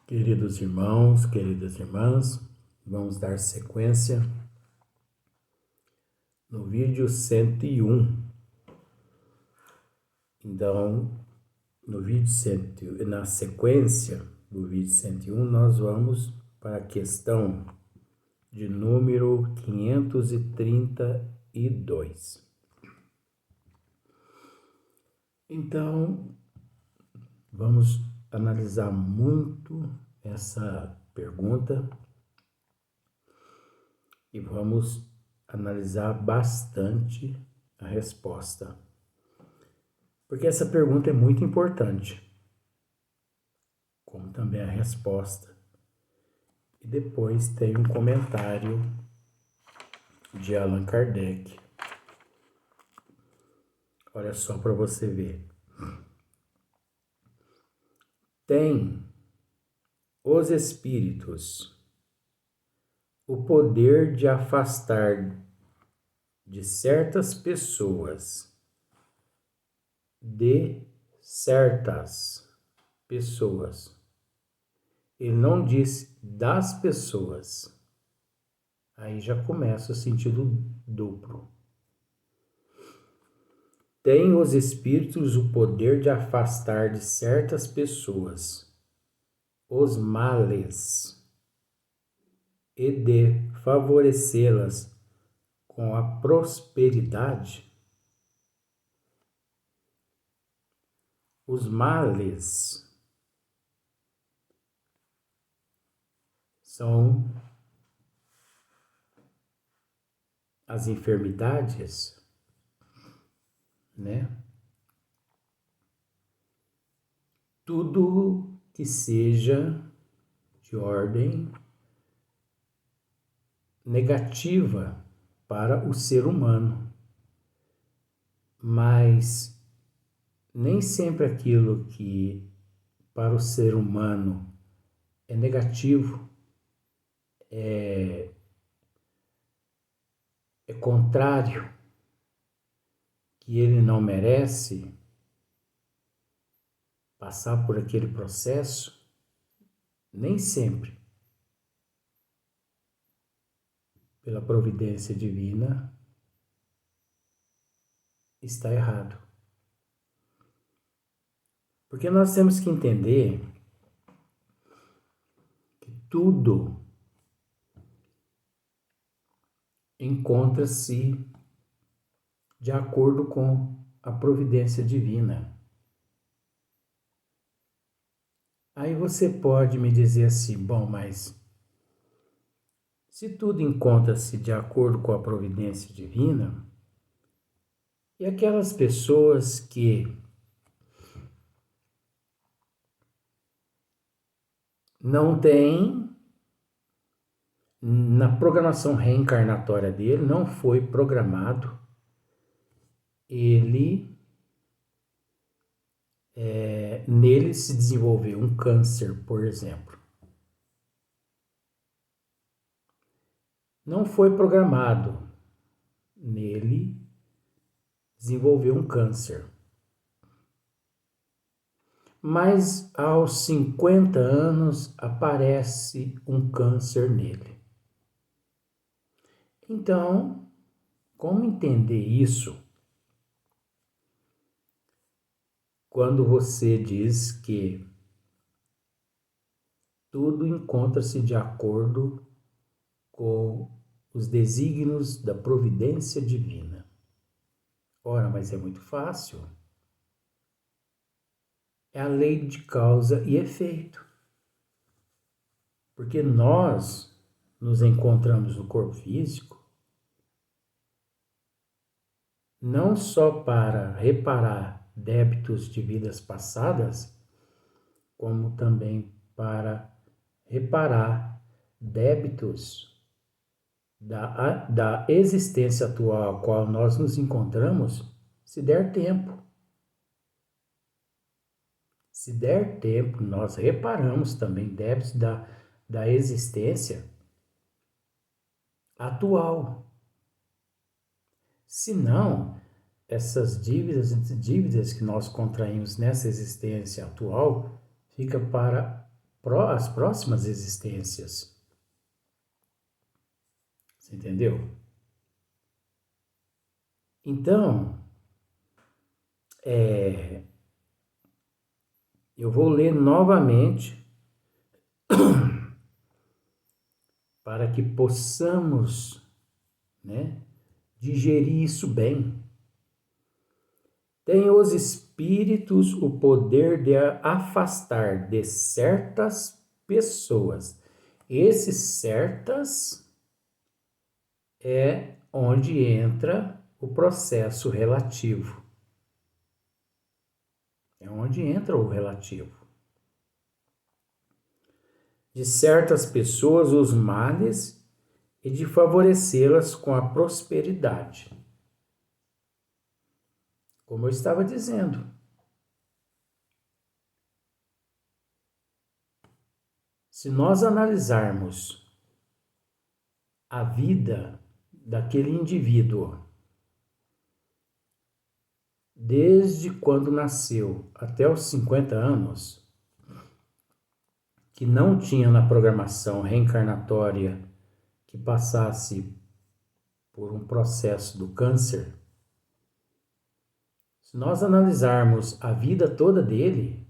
Queridos irmãos, queridas irmãs, vamos dar sequência no vídeo 101. Então, na sequência do vídeo 101, nós vamos para a questão de número 532. Então, vamos analisar muito essa pergunta e vamos analisar bastante a resposta, porque essa pergunta é muito importante, como também a resposta. E depois tem um comentário de Allan Kardec. Olha só para você ver. Tem os espíritos o poder de afastar de certas pessoas, Ele não diz das pessoas. Aí já começa o sentido duplo. Tem os espíritos o poder de afastar de certas pessoas os males e de favorecê-las com a prosperidade. Os males são as enfermidades, né? Tudo que seja de ordem negativa para o ser humano, mas nem sempre aquilo que para o ser humano é negativo é contrário, que ele não merece passar por aquele processo, nem sempre, pela providência divina, está errado. Porque nós temos que entender que tudo encontra-se de acordo com a providência divina. Aí você pode me dizer assim, bom, mas se tudo encontra-se de acordo com a providência divina, e aquelas pessoas que não têm, na programação reencarnatória dele, não foi programado nele se desenvolveu um câncer, por exemplo. Não foi programado nele desenvolver um câncer. Mas aos 50 anos aparece um câncer nele. Então, como entender isso quando você diz que tudo encontra-se de acordo com os desígnios da providência divina? Ora, mas é muito fácil. É a lei de causa e efeito. Porque nós nos encontramos no corpo físico não só para reparar débitos de vidas passadas, como também para reparar débitos da existência atual a qual nós nos encontramos, se der tempo. Se der tempo, nós reparamos também débitos da existência atual. Se não, essas dívidas que nós contraímos nessa existência atual fica para as próximas existências. Você entendeu? Então, eu vou ler novamente para que possamos, né, digerir isso bem. Tem os espíritos o poder de afastar de certas pessoas. Esses certas é onde entra o processo relativo. É onde entra o relativo. De certas pessoas os males e de favorecê-las com a prosperidade. Como eu estava dizendo, se nós analisarmos a vida daquele indivíduo, desde quando nasceu até os 50 anos, que não tinha na programação reencarnatória que passasse por um processo do câncer, se nós analisarmos a vida toda dele,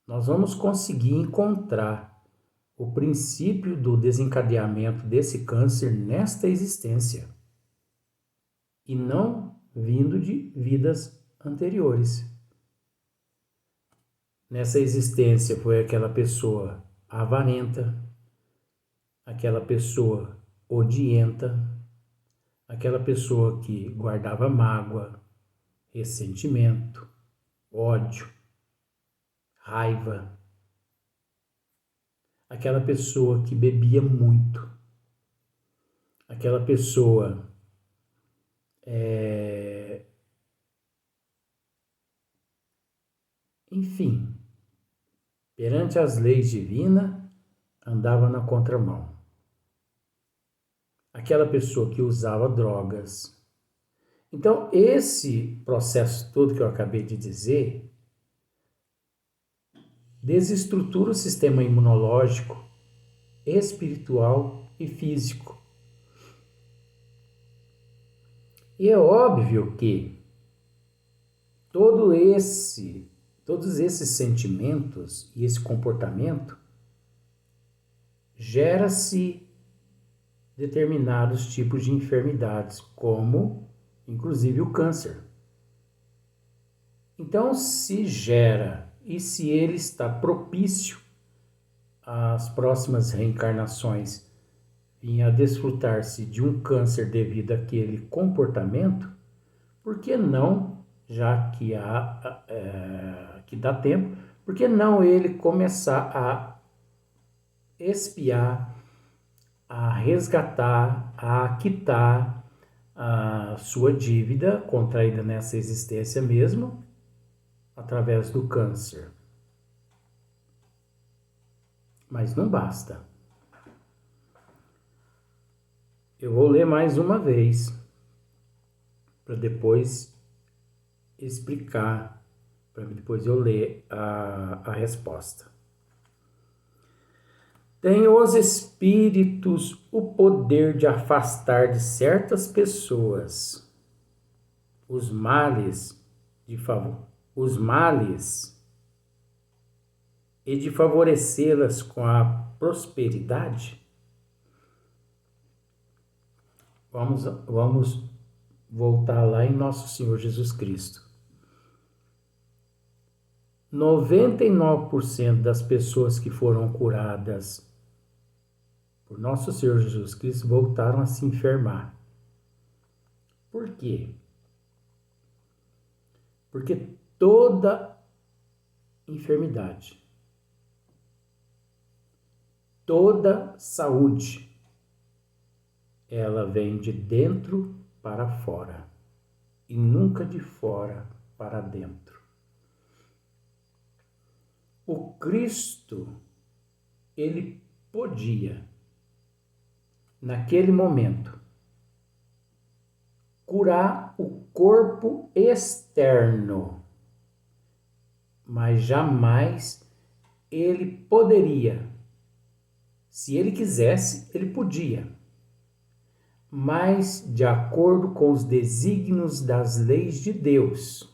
nós vamos conseguir encontrar o princípio do desencadeamento desse câncer nesta existência e não vindo de vidas anteriores. Nessa existência foi aquela pessoa avarenta, aquela pessoa odienta, aquela pessoa que guardava mágoa, ressentimento, ódio, raiva, aquela pessoa que bebia muito, aquela pessoa enfim, perante as leis divinas, andava na contramão. Aquela pessoa que usava drogas. Então, esse processo todo que eu acabei de dizer desestrutura o sistema imunológico, espiritual e físico. E é óbvio que todos esses sentimentos e esse comportamento gera-se determinados tipos de enfermidades, como inclusive o câncer. Então, se gera e se ele está propício às próximas reencarnações vir a desfrutar-se de um câncer devido àquele comportamento, por que não, já que que dá tempo, por que não ele começar a expiar, a resgatar, a quitar a sua dívida contraída nessa existência mesmo, através do câncer? Mas não basta. Eu vou ler mais uma vez, para depois explicar, para depois eu ler a resposta. Tem os espíritos o poder de afastar de certas pessoas os males e de favorecê-las com a prosperidade? Vamos voltar lá em Nosso Senhor Jesus Cristo. 99% das pessoas que foram curadas por Nosso Senhor Jesus Cristo voltaram a se enfermar. Por quê? Porque toda enfermidade, toda saúde, ela vem de dentro para fora e nunca de fora para dentro. O Cristo, ele podia, naquele momento, curar o corpo externo, mas jamais ele poderia, se ele quisesse, ele podia, mas de acordo com os desígnios das leis de Deus,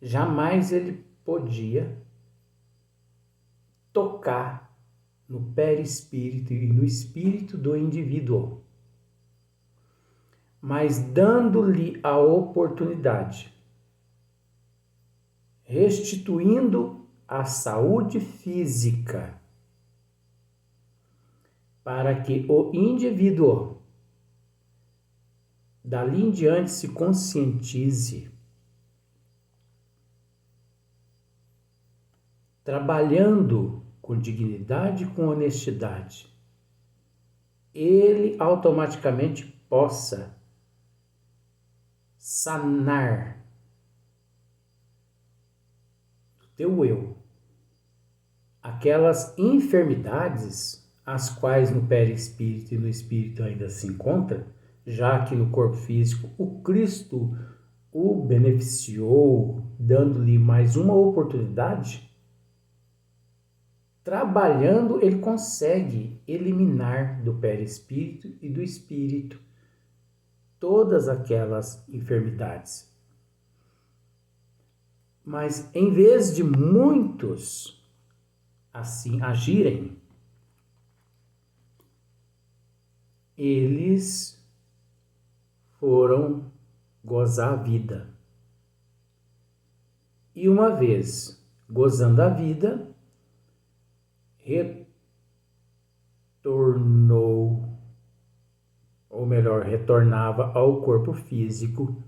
jamais ele podia tocar no perispírito e no espírito do indivíduo, mas dando-lhe a oportunidade, restituindo a saúde física, para que o indivíduo dali em diante se conscientize, trabalhando com dignidade e com honestidade, ele automaticamente possa sanar do teu eu aquelas enfermidades as quais no perispírito e no espírito ainda se encontra, já que no corpo físico o Cristo o beneficiou, dando-lhe mais uma oportunidade. Trabalhando, ele consegue eliminar do perispírito e do espírito todas aquelas enfermidades. Mas em vez de muitos assim agirem, eles foram gozar a vida. E uma vez gozando a vida, retornava ao corpo físico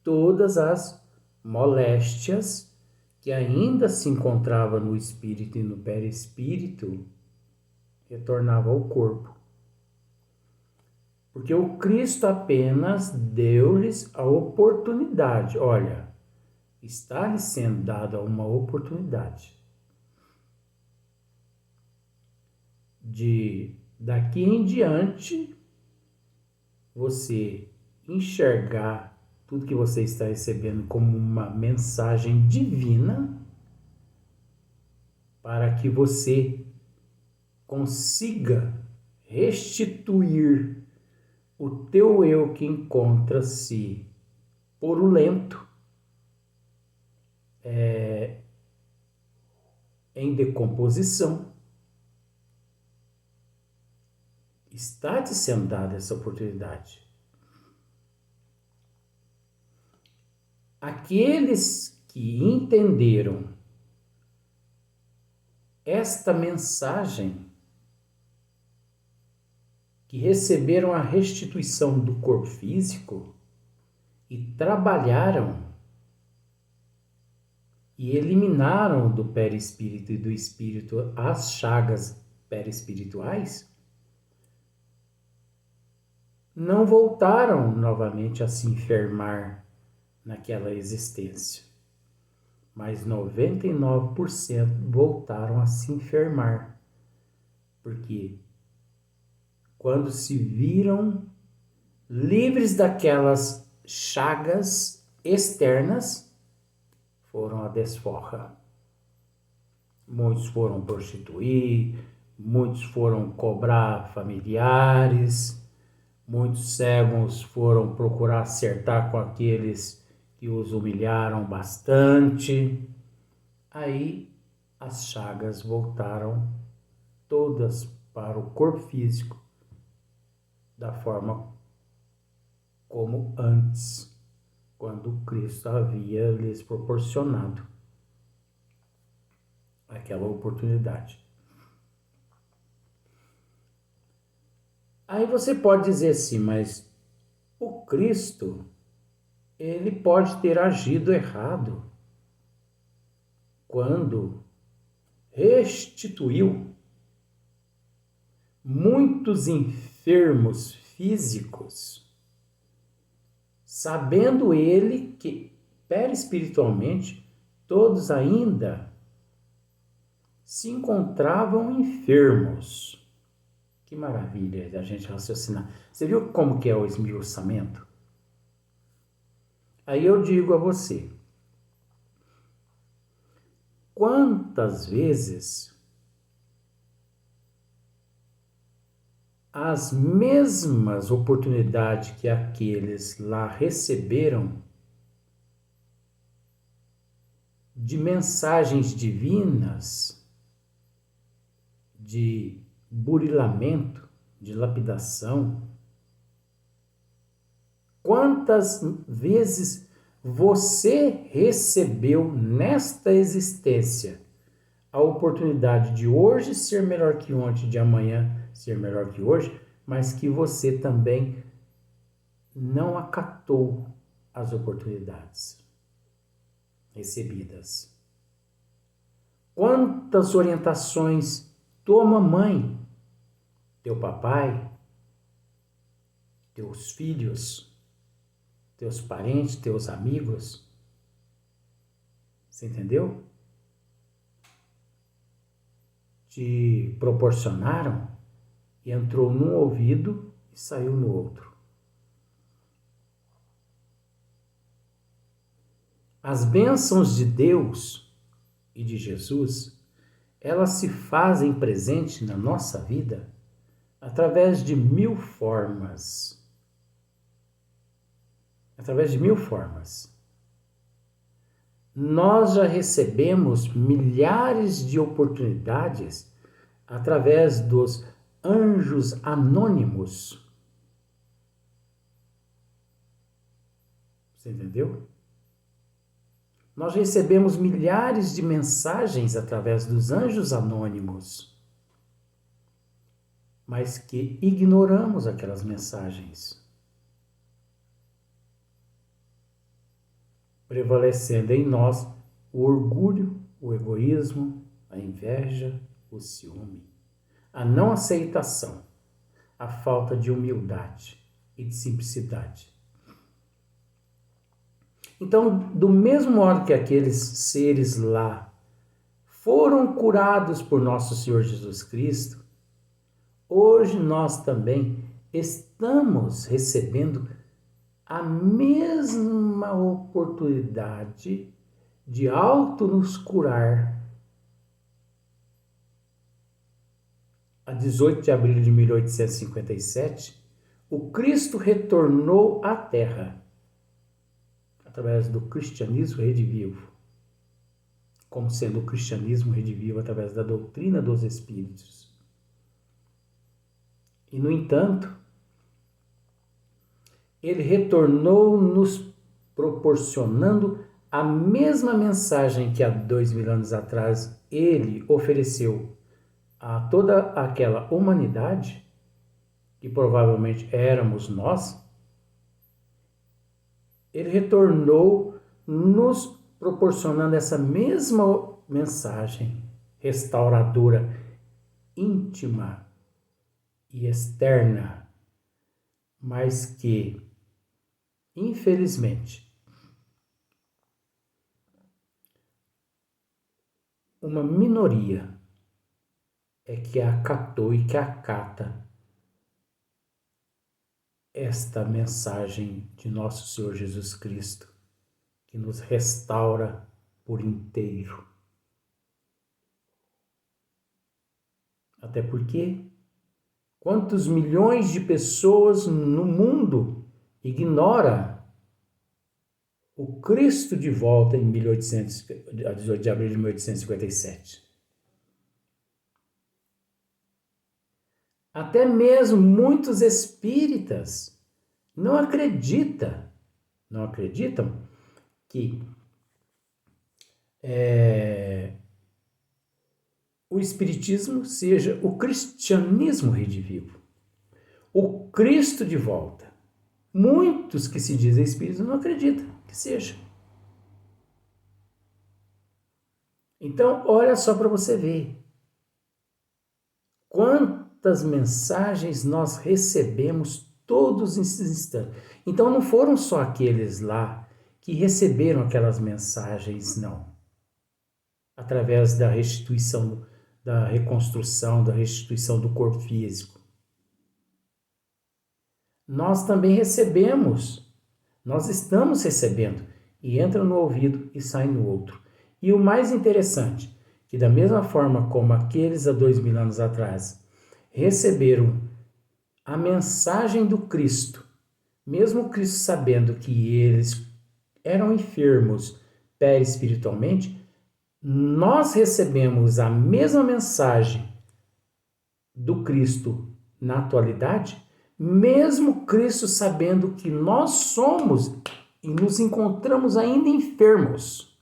todas as moléstias que ainda se encontravam no espírito e no perispírito, retornava ao corpo. Porque o Cristo apenas deu-lhes a oportunidade. Olha, está lhe sendo dada uma oportunidade de daqui em diante você enxergar tudo que você está recebendo como uma mensagem divina, para que você consiga restituir o teu eu que encontra-se porulento, em decomposição. Está te sendo dada essa oportunidade. Aqueles que entenderam esta mensagem, que receberam a restituição do corpo físico e trabalharam e eliminaram do perispírito e do espírito as chagas perispirituais, não voltaram novamente a se enfermar naquela existência, mas 99% voltaram a se enfermar, porque quando se viram livres daquelas chagas externas, foram à desforra. Muitos foram prostituir, muitos foram cobrar familiares, muitos cegos foram procurar acertar com aqueles que os humilharam bastante. Aí as chagas voltaram todas para o corpo físico, da forma como antes, quando Cristo havia lhes proporcionado aquela oportunidade. Aí você pode dizer assim, mas o Cristo, ele pode ter agido errado quando restituiu muitos enfermos físicos, sabendo ele que perispiritualmente todos ainda se encontravam enfermos. Que maravilha a gente raciocinar. Você viu como que é o esmiuçamento? Aí eu digo a você, quantas vezes as mesmas oportunidades que aqueles lá receberam de mensagens divinas, de burilamento, de lapidação, quantas vezes você recebeu nesta existência a oportunidade de hoje ser melhor que ontem, de amanhã ser melhor que hoje, mas que você também não acatou as oportunidades recebidas. Quantas orientações tua mamãe, teu papai, teus filhos, teus parentes, teus amigos, você entendeu? Te proporcionaram e entrou num ouvido e saiu no outro. As bênçãos de Deus e de Jesus, elas se fazem presente na nossa vida através de mil formas. Através de mil formas. Nós já recebemos milhares de oportunidades através dos anjos anônimos. Você entendeu? Nós recebemos milhares de mensagens através dos anjos anônimos, mas que ignoramos aquelas mensagens, prevalecendo em nós o orgulho, o egoísmo, a inveja, o ciúme, a não aceitação, a falta de humildade e de simplicidade. Então, do mesmo modo que aqueles seres lá foram curados por nosso Senhor Jesus Cristo, hoje nós também estamos recebendo a mesma oportunidade de auto nos curar. A 18 de abril de 1857, o Cristo retornou à Terra através do cristianismo redivivo, como sendo o cristianismo redivivo através da doutrina dos Espíritos. E, no entanto, ele retornou nos proporcionando a mesma mensagem que há 2000 anos atrás ele ofereceu a toda aquela humanidade, que provavelmente éramos nós. Ele retornou nos proporcionando essa mesma mensagem restauradora, íntima e externa, mas que, infelizmente, uma minoria é que acatou e que acata esta mensagem de nosso Senhor Jesus Cristo, que nos restaura por inteiro. Até porque, quantos milhões de pessoas no mundo ignora o Cristo de volta em 18 de abril de 1857? Até mesmo muitos espíritas não acreditam que o espiritismo seja o cristianismo redivivo, o Cristo de volta. Muitos que se dizem espíritas não acreditam que seja. Então, olha só para você ver quantas mensagens nós recebemos todos esses instantes. Então não foram só aqueles lá que receberam aquelas mensagens, não. Através da restituição, da reconstrução, da restituição do corpo físico. Nós também recebemos, nós estamos recebendo, e entra no ouvido e sai no outro. E o mais interessante, que da mesma forma como aqueles há 2000 anos atrás receberam a mensagem do Cristo, mesmo Cristo sabendo que eles eram enfermos perispiritualmente, nós recebemos a mesma mensagem do Cristo na atualidade, mesmo Cristo sabendo que nós somos e nos encontramos ainda enfermos.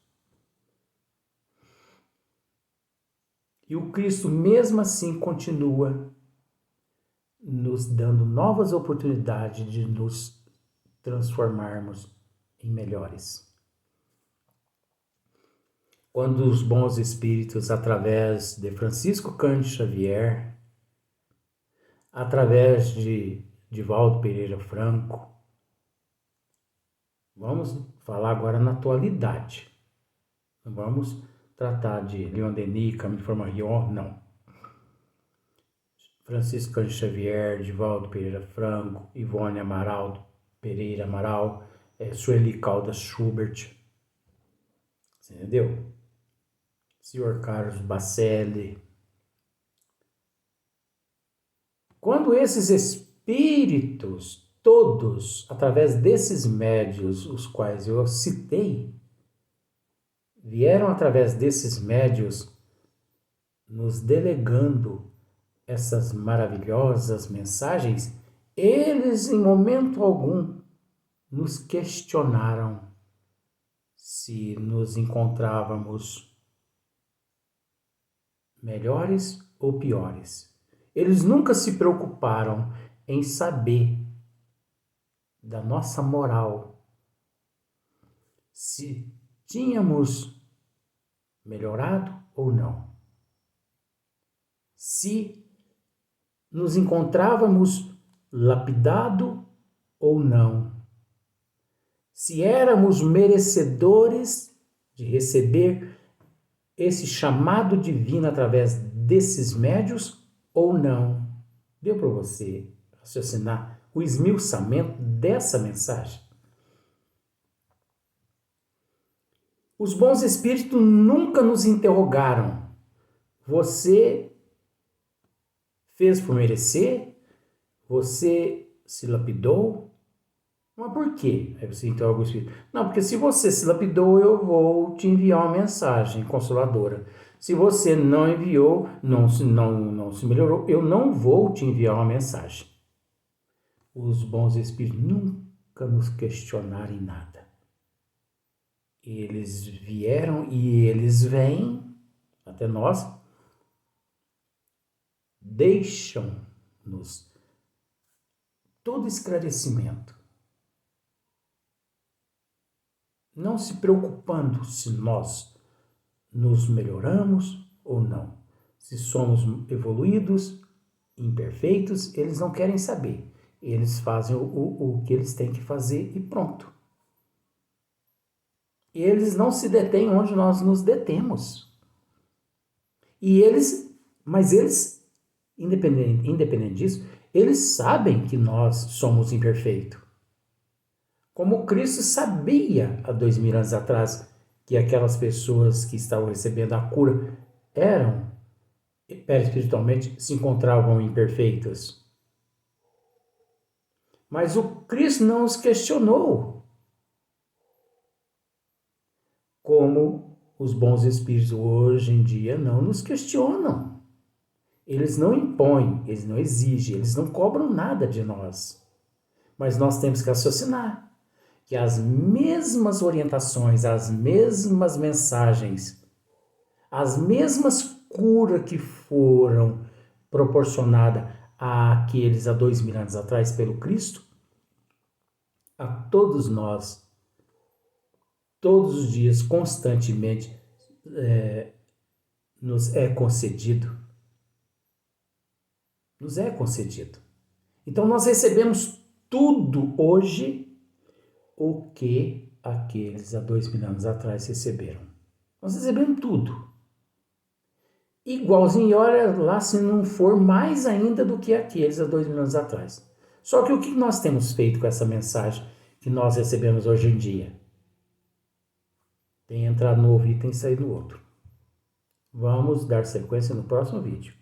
E o Cristo, mesmo assim, continua nos dando novas oportunidades de nos transformarmos em melhores. Quando os bons espíritos, através de Francisco Cândido Xavier, através de Divaldo Pereira Franco, vamos falar agora na atualidade. Não vamos tratar de Leon Denis, Camille Flammarion, não. Francisco Cândido Xavier, Divaldo Pereira Franco, Ivone Amaral, Pereira Amaral, Sueli Caldas Schubert, você entendeu? Senhor Carlos Bacelli. Quando esses espíritos, todos, através desses médios, os quais eu citei, vieram através desses médios nos delegando essas maravilhosas mensagens, eles em momento algum nos questionaram se nos encontrávamos melhores ou piores. Eles nunca se preocuparam em saber da nossa moral, se tínhamos melhorado ou não, se nos encontrávamos lapidado ou não, se éramos merecedores de receber esse chamado divino através desses médios ou não. Deu para você raciocinar o esmiuçamento dessa mensagem? Os bons espíritos nunca nos interrogaram. Você fez por merecer? Você se lapidou? Mas por quê? Aí você interroga o espírito. Não, porque se você se lapidou, eu vou te enviar uma mensagem consoladora. Se você não enviou, não se melhorou, eu não vou te enviar uma mensagem. Os bons espíritos nunca nos questionaram em nada. Eles vieram e eles vêm até nós, deixam-nos todo esclarecimento, não se preocupando se nós nos melhoramos ou não, se somos evoluídos, imperfeitos, eles não querem saber. Eles fazem o que eles têm que fazer e pronto. Eles não se detêm onde nós nos detemos. Mas eles, independente disso, eles sabem que nós somos imperfeitos. Como Cristo sabia há 2000 anos atrás que aquelas pessoas que estavam recebendo a cura eram, espiritualmente, se encontravam imperfeitas. Mas o Cristo não os questionou. Como os bons espíritos hoje em dia não nos questionam. Eles não impõem, eles não exigem, eles não cobram nada de nós. Mas nós temos que raciocinar que as mesmas orientações, as mesmas mensagens, as mesmas curas que foram proporcionadas àqueles há 2000 anos atrás pelo Cristo, a todos nós, todos os dias, constantemente, nos é concedido. Nos é concedido. Então nós recebemos tudo hoje o que aqueles há 2000 anos atrás receberam. Nós recebemos tudo. Igualzinho, olha lá se não for mais ainda do que aqueles há 2000 anos atrás. Só que o que nós temos feito com essa mensagem que nós recebemos hoje em dia? Tem entrado no ouvido e tem saído no outro. Vamos dar sequência no próximo vídeo.